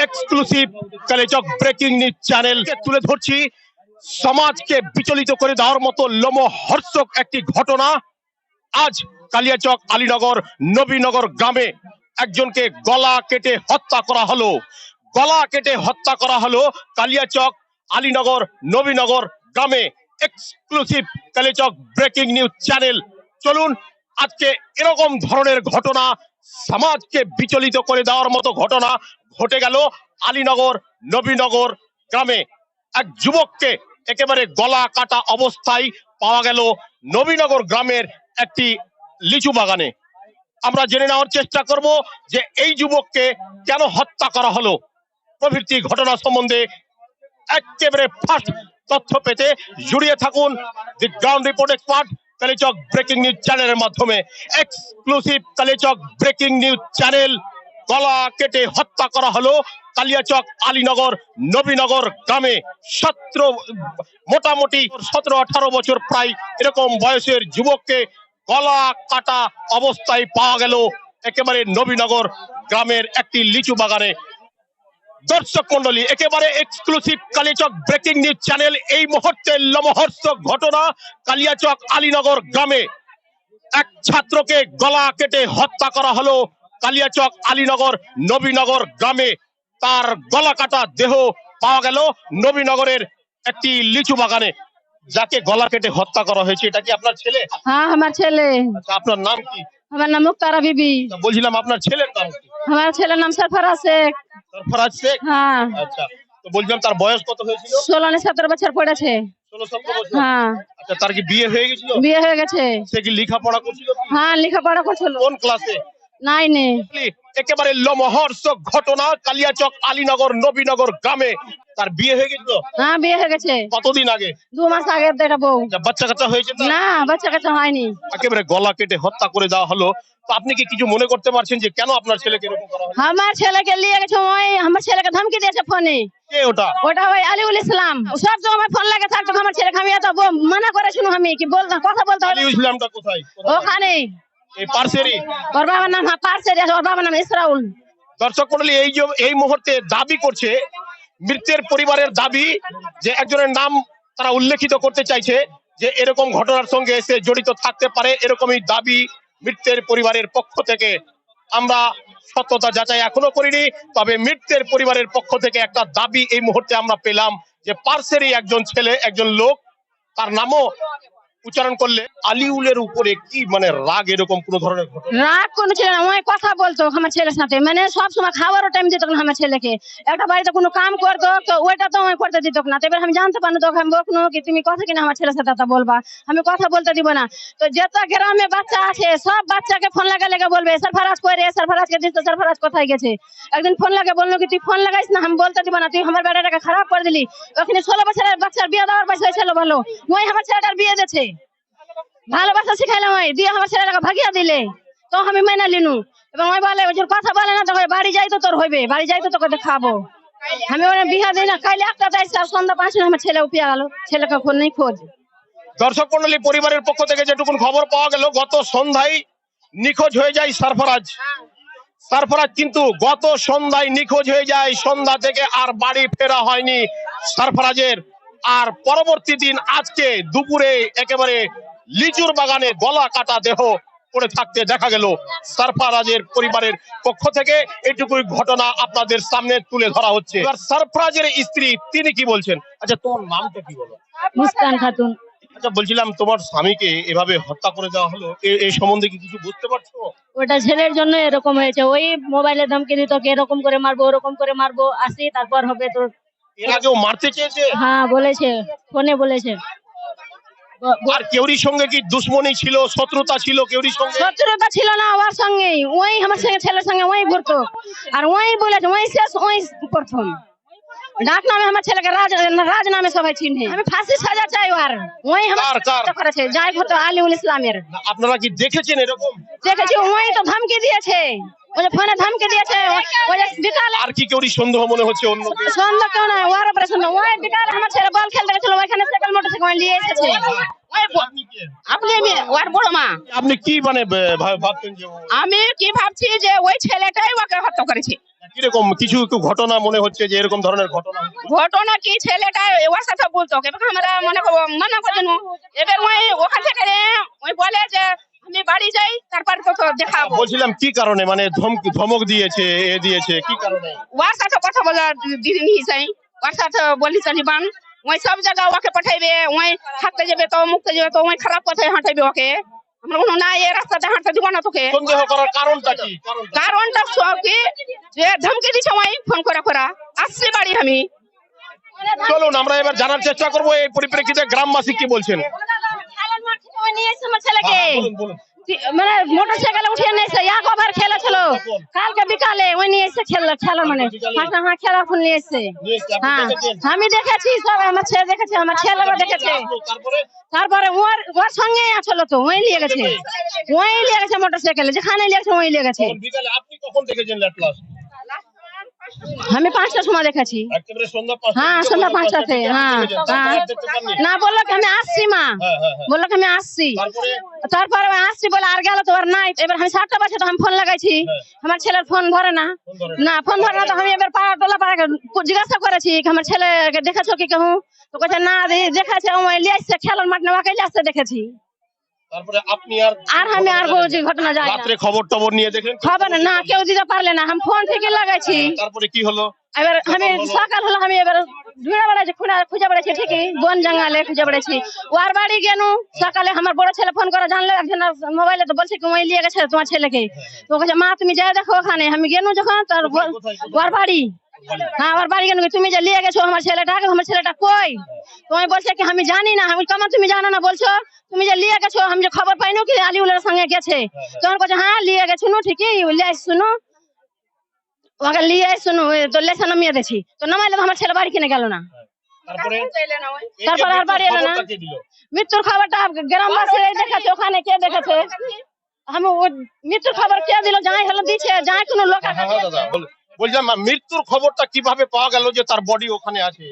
Exclusive Kaliachak breaking news channel তুলে ধরছি সমাজকে বিচলিত করে দেওয়ার মতো লোমহর্ষক একটি ঘটনা। আজ কালিয়াচক আলীনগর নবীনগর গ্রামে একজনকে গলা কেটে হত্যা করা হলো। গলা কেটে হত্যা করা হলো কালিয়াচক আলীনগর নবীনগর গ্রামে। Exclusive Kaliachak breaking news channel. চলুন আজকে এরকম ধরনের ঘটনা, সমাজকে বিচলিত করে দেওয়ার মতো ঘটনা ঘটে গেল আলীনগর নবীনগর গ্রামে। এক যুবককে একেবারে গলা কাটা অবস্থায় পাওয়া গেল নবীনগর গ্রামের একটি লিচু বাগানে। আমরা জেনে নেওয়ার চেষ্টা করব যে এই যুবককে কেন হত্যা করা হলো প্রভৃতি ঘটনা সম্বন্ধে একেবারে ফার্স্ট তথ্য পেতে জুড়িয়ে থাকুন the ground report expert Kaliachak breaking news চ্যানেলের মাধ্যমে। Exclusive Kaliachak breaking news channel. গলা কেটে হত্যা করা হলো কালিয়াচক আলীনগর নবীনগর গ্রামে। মোটামুটি 17-18 বছর প্রায় এরকম বয়সের যুবককে গলা কাটা অবস্থায় পাওয়া গেল একেবারে নবীনগর গ্রামের একটি লিচু বাগানে। দর্শক মন্ডলী, একেবারে exclusive Kaliachak breaking news channel. এই মুহূর্তে লোমহর্ষক ঘটনা কালিয়াচক আলীনগর গ্রামে। এক ছাত্রকে গলা কেটে হত্যা করা হলো কালিয়াচক আলীনগর নবীনগর গ্রামে। তার গলা কাটা দেহ পাওয়া গেল নবীনগরের একটি লিচু বাগানে। যাকে গলা কেটে হত্যা করা হয়েছে এটা কি আপনার ছেলে? হ্যাঁ, আমার ছেলে। আচ্ছা, আপনার নাম কি? আমার নাম মুক্তারা বিবি। বলছিলাম আপনার ছেলের নাম কি? আমার ছেলের নাম সরফরাজ শেখ। সরফরাজ শেখ? হ্যাঁ। আচ্ছা, তো বলছিলাম তার বয়স কত হয়েছিল? 16-17 বছর পড়েছে। 16-17 বছর? হ্যাঁ। আচ্ছা, তার কি বিয়ে হয়ে গেছিল? বিয়ে হয়ে গেছে। সে কি লেখাপড়া করছিল? হ্যাঁ, লেখাপড়া করছিল। কোন ক্লাসে? 9-এ। একেবারে লোমহর্ষক ঘটনা কালিয়াচক আলীনগর নবীনগর গ্রামে। তার বিয়ে হয়ে গেছিল? হ্যাঁ, বিয়ে হয়ে গেছে। কতদিন আগে? 2 মাস আগে একটা বউ। বাচ্চা কাচ্চা হয়েছে? না, বাচ্চা কাচ্চা হয়নি। একেবারে গলা কেটে হত্যা করে দেওয়া হলো। তো আপনি কি কিছু মনে করতে পারছেন যে কেন আপনার ছেলেকে এরকম করা হলো? আমার ছেলেকে নিয়ে গেছে, ওই আমার ছেলেকে ধমকি দিয়েছে ফোনে। কে ওটা? ওটা ওই আলিউল ইসলাম। সব সময় আমার ফোন লাগে থাকতো আমার ছেলেকে। আমি এত মানা করেছিল, আমি কি বলতে কথা বলতে হবে। আলিউল ইসলামটা কোথায়? ওখানে এই পার্সেরই? ওর বাবার নাম পার্সেরি, ওর বাবার নাম ইসরাউল। দর্শক মন্ডলী, এই মুহূর্তে দাবি করছে মৃতের পরিবারের দাবি যে একজনের নাম তারা উল্লেখিত করতে চাইছে যে এরকম ঘটনার সঙ্গে এসে জড়িত থাকতে পারে, এরকমই দাবি মৃতের পরিবারের পক্ষ থেকে। আমরা সত্যতা যাচাই এখনো করিনি, তবে মৃতের পরিবারের পক্ষ থেকে একটা দাবি এই মুহূর্তে আমরা পেলাম যে পার্সেরই একজন ছেলে, একজন লোক, তার নামও উচ্চারণ করলে আলিউলের উপরে কি মানে রাগ, এরকম কোন ধরনের ঘটনা? রাগ কোনো ছিল না, ওই কথা বলতো আমার ছেলের সাথে, মানে সবসময় খাবারও টাইম দিত না আমার ছেলেকে। একটা বাড়িতে কোনো কাম করতো তো ওইটা তো আমি করতে দিত না। এবার আমি জানতে পারি তো আমি বলবো কি তুমি কথা কিনা আমার ছেলের সাথে বলবা, আমি কথা বলতে দিব না। তো যত গ্রামে বাচ্চা আছে সব বাচ্চাকে ফোন লাগা লেগে বলবে সরফরাজ কই রে, সরফরাজকে দিস তো, সরফরাজ কোথায় গেছে। একদিন ফোন লাগে বললো কি তুই ফোন লাগাইস না, আমি বলতে দিব না, তুই আমার বেটাটাকে খারাপ করে দিলি। ওখানে 16 বছরের বাচ্চার বিয়ে দেওয়ার বয়স হয়েছিল, ভালো ওই আমার ছেলেটার বিয়ে দিয়েছে, ভালোবাসা শিখাইলাম, ওই দিয়ে আমার ছেলেটাকে ভাগিয়ে দিলে। তো আমি মেনে লিনু এবং ওই বলে ওই কথা বলে না, তো বাড়ি যাই তো তোর হইবে, বাড়ি যাই তো তোকে দেখাবো। আমি ওরা বিহা দিই না, কাইলে একটা যাইছে আর সন্ধ্যা 5 আমার ছেলে উপিয়া গেল, ছেলেকে ফোন নেই খোঁজ। দর্শক মন্ডলী, পরিবারের পক্ষ থেকে যেটুকুন খবর পাওয়া গেল গত সন্ধ্যায় নিখোঁজ হয়ে যায় সরফরাজ। সরফরাজ কিন্তু গত সন্ধ্যায় নিখোঁজ হয়ে যায়। সন্ধ্যা থেকে আর বাড়ি ফেরা হয়নি সরফরাজের। আর পরবর্তী দিন আজকে দুপুরে একেবারে লিচুর বাগানে গলা কাটা দেহ পড়ে থাকতে দেখা গেল সরফরাজের পরিবারের পক্ষ থেকে। এইটুকুই ঘটনা আপনাদের সামনে তুলে ধরা হচ্ছে। এবার সরফরাজের স্ত্রী তিনি কি বলছেন? আচ্ছা, তোমার নামটা কি বলো? মুস্কান খাতুন। আচ্ছা, বলছিলাম তোমার স্বামীকে এভাবে হত্যা করে দেওয়া হলো, এই সম্বন্ধে কি কিছু বুঝতে পারছো? ওটা ছেলের জন্য এরকম হয়েছে, ওই মোবাইলে ধমকি দিত এরকম করে মারবো ওরকম করে মারবো, আসি তারপর হবে তোর। এর আগেও মারতে চেয়েছে? হ্যাঁ বলেছে, ফোনে বলেছে। আর কেউরির সঙ্গে কি দুশ্মনী ছিল, শত্রুতা ছিল কেউরির সঙ্গে? শত্রুতা ছিল না ওর সঙ্গে, ওই আমার ছেলের সঙ্গে ওই ঘুরতো আর ওই বলেছে ওই শেষ ওই প্রথম। ডাক নামে আমার ছেলেকে রাজ নামে সবাই চিনে। আমি ফাঁসি সাজা চাই আর ওই আমার করেছে যাই হতো আলিউল ইসলামের। আপনারা কি দেখেছেন এরকম? দেখেছি, ওই তো ধমকি দিয়েছে, ওই যে ফোনে ধমকি দিয়েছে, ওই যে বিকালে আর কি কেউরি সন্দেহ মনে হচ্ছে অন্য কেউ? সন্ধ্যা কেউ নয়, ওর উপরে সন্ধ্যা। ওই বিকালে আমার ছেলে বল খেলতে গেছিল, ওইখানে সাইকেল মোটরসাইকেল নিয়ে এসেছে। আপনি কে? আপনি ওর বড় মা। আপনি কি মানে ভাবছেন যে আমি কি ভাবছি যে ওই ছেলেটাই ওকে হত্যা করেছে। কিরকম কিছু একটু ঘটনা মনে হচ্ছে যে এরকম ধরনের ঘটনা? ঘটনা কি, ছেলেটা ওর সাথে বলতো, এবার আমরা মনে করছেন। এবার ওই ওখান থেকে ওই বলে যে আমি বাড়ি যাই, তারপর তো দেখাবো। বলছিলাম কি কারণে মানে ধমক দিয়েছে, এ দিয়েছে কি কারণে? ওর সাথে কথা বলার দিদি নিয়ে ওর সাথে বলি চলিবান, ওই সব জায়গা ওকে পাঠাইবে, ওই থাকতে যাবে তো মুখতে যাবে তো ওই খারাপ কথাই হাঁটাইবে ওকে। আমরা বললাম না, এই রাস্তাতে হাঁটতে দিব না তোকে। সন্দেহ করার কারণটা কি? কারণটা সব কি, যে ধমকি দিচ্ছে ওই ফোন করে আসছি বাড়ি আমি। চলুন আমরা এবার জানার চেষ্টা করবো এই পরিপ্রেক্ষিতে গ্রামবাসী কি বলছেন। খেলার মাঠ থেকে ওই নিয়ে এসেছে আমার ছেলেকে, বলুন, বলুন। মানে মোটরসাইকেলে উঠিয়ে নিয়ে এসে এক ওভার খেলেছিল কালকে বিকালে, ওই নিয়ে এসে খেলার মানে হ্যাঁ খেলার ফোন নিয়ে এসছে। হ্যাঁ আমি দেখেছি, সব আমার ছেলে দেখেছে, আমার ছেলেরা দেখেছে। তারপরে তারপরে ওর সঙ্গে আসলো তো, ওই নিয়ে গেছে মোটরসাইকেলে, যেখানে নিয়ে গেছে ওই নিয়ে গেছে। বিকালে আপনি কখন দেখেছেন লাস্ট? আমি 5টার সময় দেখেছি। একেবারে সন্ধ্যা 5টা? হ্যাঁ সন্ধ্যা 5টাতে। হ্যাঁ হ্যাঁ না, বললো কি আমি আসছি মা, বললো কি আমি আসছি। তারপরে আসছি বলে আর গেল তো আর নাই। এবার আমি 7টা বাজে তো আমি ফোন লাগাইছি, আমার ছেলের ফোন ধরে না। ফোন ধরে না তো আমি এবার টোলা পাড়া জিজ্ঞাসা করেছি আমার ছেলেকে দেখেছো কি কেউ, তো বলছে না দেখেছে, ওই লিয়ে আসছে খেলার মাঠ নেওয়াকে আসতে দেখেছি। তারপরে আপনি আর আমি আর বলছি ঘটনা যায় না। রাত্রে খবর টবর নিয়ে দেখেন? খবর না কেউ দিতে পারলে না, আমি ফোন থেকে লাগাইছি। তারপরে কি হলো? এবার আমি সকাল হলো, আমি এবার ঘুরে বেড়াচ্ছি, খুঁজে বেড়াচ্ছি, ঠিকই বন জঙ্গলে খুঁজে বেড়াচ্ছি। ওর বাড়ি গেল সকালে, আমার বড় ছেলে ফোন করে জানলো একজন মোবাইলে, তো বলছে কি ওই নিয়ে গেছে তোমার ছেলেকে। তো বলছে মা তুমি যাই দেখো ওখানে। আমি গেল যখন তার ওর বাড়ি, হ্যাঁ ওর বাড়ি গেল, তুমি যে নিয়ে গেছো আমার ছেলেটা কই? তুমি বলছে কি আমি জানি না। আমি কেমন তুমি জানো না বলছো, তুমি যে নিয়ে গেছো আমি যে খবর পাইনো কি আলিউলের সঙ্গে গেছে। তখন বলছে হ্যাঁ নিয়ে গেছো ঠিকই, লিয়ে শুনো ওকে লিয়ে শুনো তো লেসা নামিয়ে দিয়েছি, তো নামাইলে আমার ছেলে বাড়ি কিনে গেল না। তারপরে তারপর আর বাড়ি এলো না। মৃত্যুর খবরটা গ্রামবাসী দেখেছে, ওখানে কে দেখেছে, আমি মৃত্যুর খবর কে দিল, যাই হলো দিচ্ছে, যাই কোনো লোক। বলছিলাম মৃত্যুর খবরটা কিভাবে পাওয়া গেল যে তার বডি ওখানে আছে?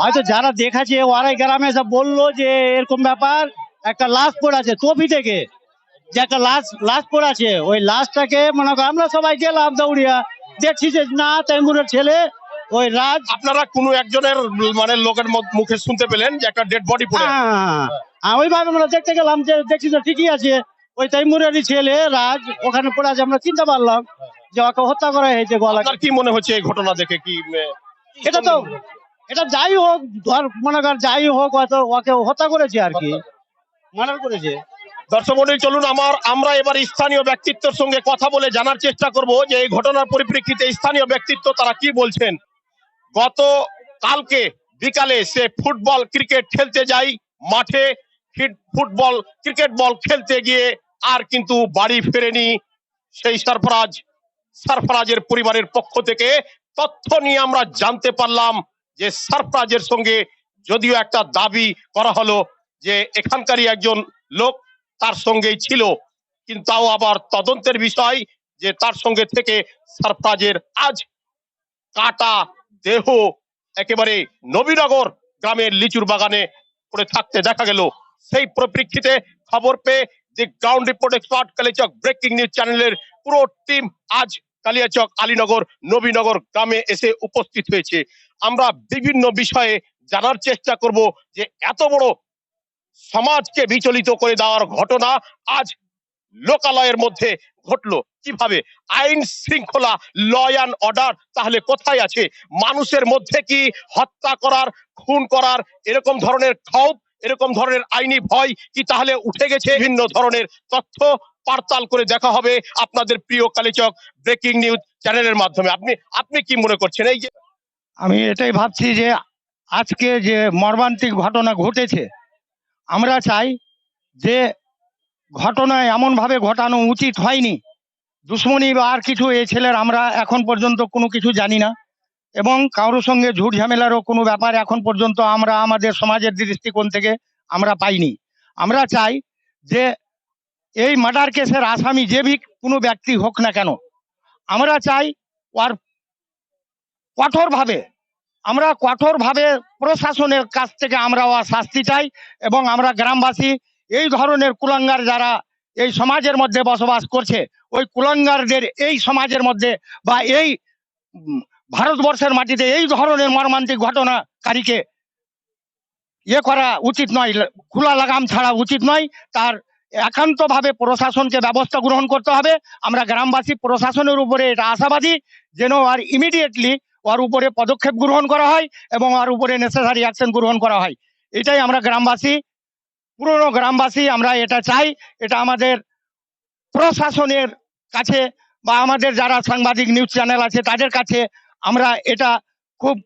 হয়তো যারা দেখেছে ওরাই গ্রামে এসে বললো যে এরকম ব্যাপার, একটা লাশ পড়ে আছে তবি থেকে, যে একটা লাশ পড়ে আছে। ওই লাশটাকে মনে করো আমরা সবাই গেলাম দৌড়িয়া, দেখছি যে না তৈমুরের ছেলে ওই রাজ। আপনারা কোনো একজনের মানে লোকের মুখে শুনতে পেলেন যে একটা ডেড বডি পড়ে আছে? ওইভাবে আমরা দেখতে গেলাম, যে দেখছি যে ঠিকই আছে ওই তৈমুরেরই ছেলে রাজ ওখানে পড়ে আছে। আমরা চিন্তা পারলাম যে ওকে হত্যা করা হয়েছে গলা। আপনার কি মনে হচ্ছে এই ঘটনা দেখে? কি এটা যাই হোক, ধর মনে কর যাই হোক, হয়তো ওকে হত্যা করেছে আর কি, মার্ডার করেছে। দর্শক মণ্ডলী চলুন আমরা এবার স্থানীয় ব্যক্তিত্বের সঙ্গে কথা বলে জানার চেষ্টা করব যে এই ঘটনার পরিপ্রেক্ষিতে স্থানীয় ব্যক্তিত্ব তারা কি বলছেন। গত কালকে বিকালে সে ফুটবল ক্রিকেট খেলতে যায় মাঠে, ফুটবল ক্রিকেট বল খেলতে গিয়ে আর কিন্তু বাড়ি ফেরেনি সেই সারফরাজের পরিবারের পক্ষ থেকে তথ্য নিয়ে আমরা জানতে পারলাম যে সারফরাজের সঙ্গে যদিও একটা দাবি করা হলো যে এখানকারই একজন লোক তার সঙ্গেই ছিল, কিন্তু তাও আবার তদন্তের বিষয় যে তার সঙ্গে থেকে সারফরাজের আজ কাটা দেহ একেবারে নবীনগর গ্রামের লিচুর বাগানে পড়ে থাকতে দেখা গেল। সেই পরিপ্রেক্ষিতে খবর পেয়ে দি ground report expert Kaliachak breaking news চ্যানেলের পুরো টিম আজ কালিয়াচক আলীনগর নবীনগর গ্রামে এসে উপস্থিত হয়েছে। আমরা বিভিন্ন বিষয়ে জানার চেষ্টা করব যে এত বড় সমাজকে বিচলিত করে দেওয়ার ঘটনা আজ লোকালয়ের মধ্যে ঘটলো কিভাবে? আইন শৃঙ্খলা, ল অ্যান্ড অর্ডার তাহলে কোথায় আছে? মানুষের মধ্যে কি হত্যা করার, খুন করার এরকম ধরনের ক্ষোভ, এরকম ধরনের আইনি ভয় কি তাহলে উঠে গেছে? ভিন্ন ধরনের তথ্য পাড়তাল করে দেখা হবে আপনাদের প্রিয় কালিয়াচক ব্রেকিং নিউজ চ্যানেলের মাধ্যমে। আপনি কি মনে করছেন? এই যে আমি এটাই ভাবছি যে আজকে যে মর্মান্তিক ঘটনা ঘটেছে, আমরা চাই যে ঘটনা এমন ভাবে ঘটানো উচিত হয়নি। দুশ্মনী বা আর কিছু এই ছেলের আমরা এখন পর্যন্ত কোনো কিছু জানি না, এবং কারোর সঙ্গে ঝুট ঝামেলারও কোনো ব্যাপার এখন পর্যন্ত আমরা আমাদের সমাজের দৃষ্টিকোণ থেকে আমরা পাইনি। আমরা চাই যে এই মার্ডার কেসের আসামি যে কোনো ব্যক্তি হোক না কেন, আমরা চাই ওর কঠোরভাবে প্রশাসনের কাছ থেকে আমরা ওর শাস্তি চাই, এবং আমরা গ্রামবাসী এই ধরনের কুলাঙ্গার যারা এই সমাজের মধ্যে বসবাস করছে, ওই কুলাঙ্গারদের এই সমাজের মধ্যে বা এই ভারতবর্ষের মাটিতে এই ধরনের মর্মান্তিক ঘটনাকারীকে করা উচিত নয়, খোলা লাগাম ছাড়া উচিত নয়। তার একান্তভাবে প্রশাসনকে ব্যবস্থা গ্রহণ করতে হবে। আমরা গ্রামবাসী প্রশাসনের উপরে এটা আশাবাদী যেন আর ইমিডিয়েটলি ওর উপরে পদক্ষেপ গ্রহণ করা হয় এবং ওর উপরে নেসেসারি অ্যাকশন গ্রহণ করা হয়। এটাই আমরা গ্রামবাসী, পুরনো গ্রামবাসী আমরা এটা চাই। এটা আমাদের প্রশাসনের কাছে বা আমাদের যারা সাংবাদিক নিউজ চ্যানেল আছে তাদের কাছে আমরা এটা খুব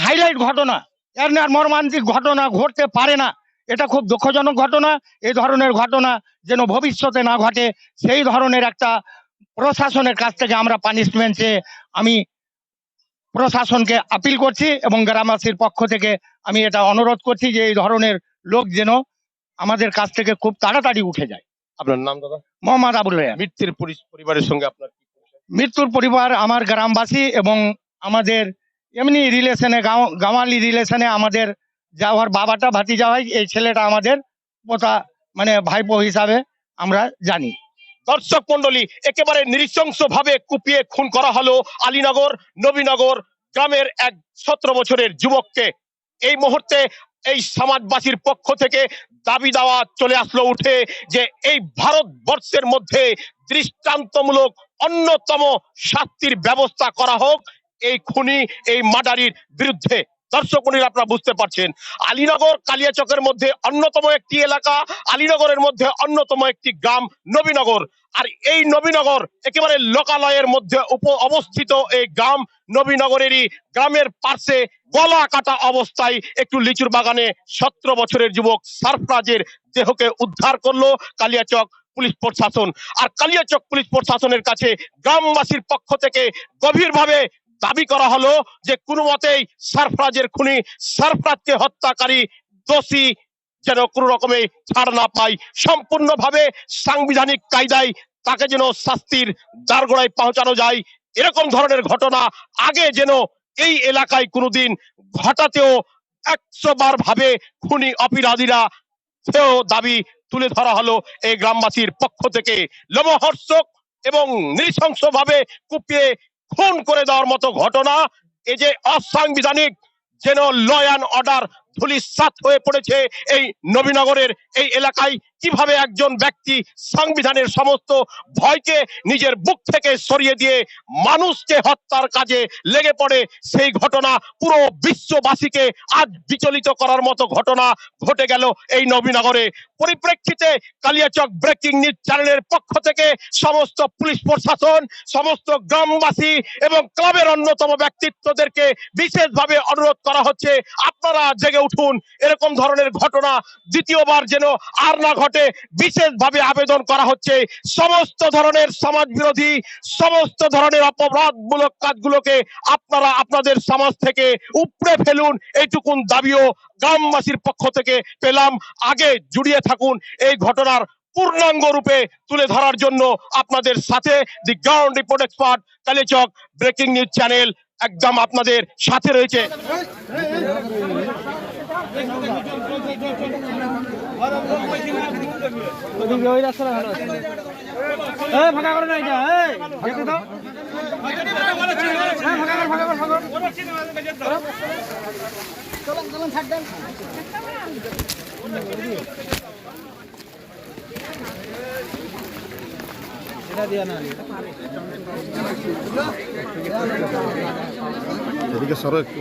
হাইলাইট ঘটনা, এর মর্মান্তিক ঘটনা ঘটতে পারে না, এটা খুব দুঃখজনক ঘটনা। এই ধরনের ঘটনা যেন ভবিষ্যতে না ঘটে সেই ধরনের একটা প্রশাসনের কাছ থেকে আমরা পানিশমেন্ট চেয়ে আমি প্রশাসনকে আপিল করছি এবং গ্রামবাসীর পক্ষ থেকে আমি এটা অনুরোধ করছি যে এই ধরনের লোক যেন আমাদের কাছ থেকে খুব তাড়াতাড়ি উঠে যায়। আপনার নাম দাদা? মোহাম্মদ আবুল রায়হান। মৃত্যুর পরিবারের সঙ্গে আপনার কি পরিচয়? মৃত্যুর পরিবার আমার গ্রামবাসী এবং আমাদের এমনি রিলেশনে গাঁওয়ালি রিলেশনে আমাদের যা ওর বাবাটা ভাতিজা হয়, এই ছেলেটা আমাদের পোতা ভাইপো হিসাবে আমরা জানি। দর্শক মন্ডলী, একেবারে নৃশংস ভাবে কুপিয়ে খুন করা হলো আলীনগর নবীনগর গ্রামের এক 17 বছরের যুবককে। এই মুহূর্তে এই সমাজবাসীর পক্ষ থেকে দাবি দাওয়া চলে আসলো উঠে যে এই ভারতবর্ষের মধ্যে দৃষ্টান্তমূলক অন্যতম শাস্তির ব্যবস্থা করা হোক এই খুনি, এই মার্ডারির বিরুদ্ধে। দর্শক মন্ডলী, আপনারা বুঝতে পারছেন আলীনগর কালিয়াচকের মধ্যে অন্যতম একটি এলাকা, আলীনগরের মধ্যে অন্যতম একটি গ্রাম নবীনগর। আর এই নবীনগর একেবারে লোকালয়ের মধ্যে অবস্থিত এই গ্রাম নবীনগরেরই গ্রামের পাশে গলা কাটা অবস্থায় একটু লিচুর বাগানে 17 বছরের যুবক সারফরাজের দেহকে উদ্ধার করলো কালিয়াচক পুলিশ প্রশাসন। আর কালিয়াচক পুলিশ প্রশাসনের কাছে গ্রামবাসীর পক্ষ থেকে গভীরভাবে দাবি করা হলো যে কোনো মতেই সারফরাজের খুনি, সারফরাজকে হত্যাকারী দোষী যেন কোনো রকমে ছাড় না পায়, সম্পূর্ণভাবে সাংবিধানিক কায়দায় তাকে যেন শাস্তির দাঁড়গোড়ায় পৌঁছানো যায়। এরকম ধরনের ঘটনা আগে যেন এই এলাকায় কোনোদিন ঘটাতেও 100 বার ভাবে খুনি অপরাধীরা সেও দাবি তুলে ধরা হলো এই গ্রামবাসীর পক্ষ থেকে। লোমহর্ষক এবং নৃশংসভাবে কুপিয়ে খুন করে দেওয়ার মতো ঘটনা, এই যে অসাংবিধানিক যেন ল অ্যান্ড অর্ডার ধূলিসাৎ হয়ে পড়েছে এই নবীনগরের এই এলাকায়। কিভাবে একজন ব্যক্তি সংবিধানের সমস্ত ভয়কে নিজের বুক থেকে সরিয়ে দিয়ে মানুষকে হত্যার কাজে লেগে পড়ে, সেই ঘটনা পুরো বিশ্ববাসীকে আজ বিচলিত করার মতো ঘটনা ঘটে গেল এই নবীনগরে। পরিপ্রেক্ষিতে কালিয়াচক ব্রেকিং নিউজ চ্যানেলের পক্ষ থেকে সমস্ত পুলিশ প্রশাসন, সমস্ত গ্রামবাসী এবং ক্লাবের অন্যতম ব্যক্তিত্বদেরকে বিশেষভাবে অনুরোধ করা হচ্ছে, আপনারা জেগে উঠুন। এরকম ধরনের ঘটনা দ্বিতীয়বার যেন আর না ঘটে বিশেষভাবে আবেদন করা হচ্ছে। সমস্ত ধরনের সমাজ বিরোধী, সমস্ত ধরনের অপরাধমূলক কাজগুলোকে আপনারা আপনাদের সমাজ থেকে উপড়ে ফেলুন, এইটুকুন দাবিও গ্রামবাসীর পক্ষ থেকে পেলাম। আগে জুড়িয়ে থাকুন এই ঘটনার পূর্ণাঙ্গ রূপে তুলে ধরার জন্য আপনাদের সাথে দি ground report expert Kaliachak breaking news channel একদম আপনাদের সাথে রয়েছে। এদিকে সরো একটু।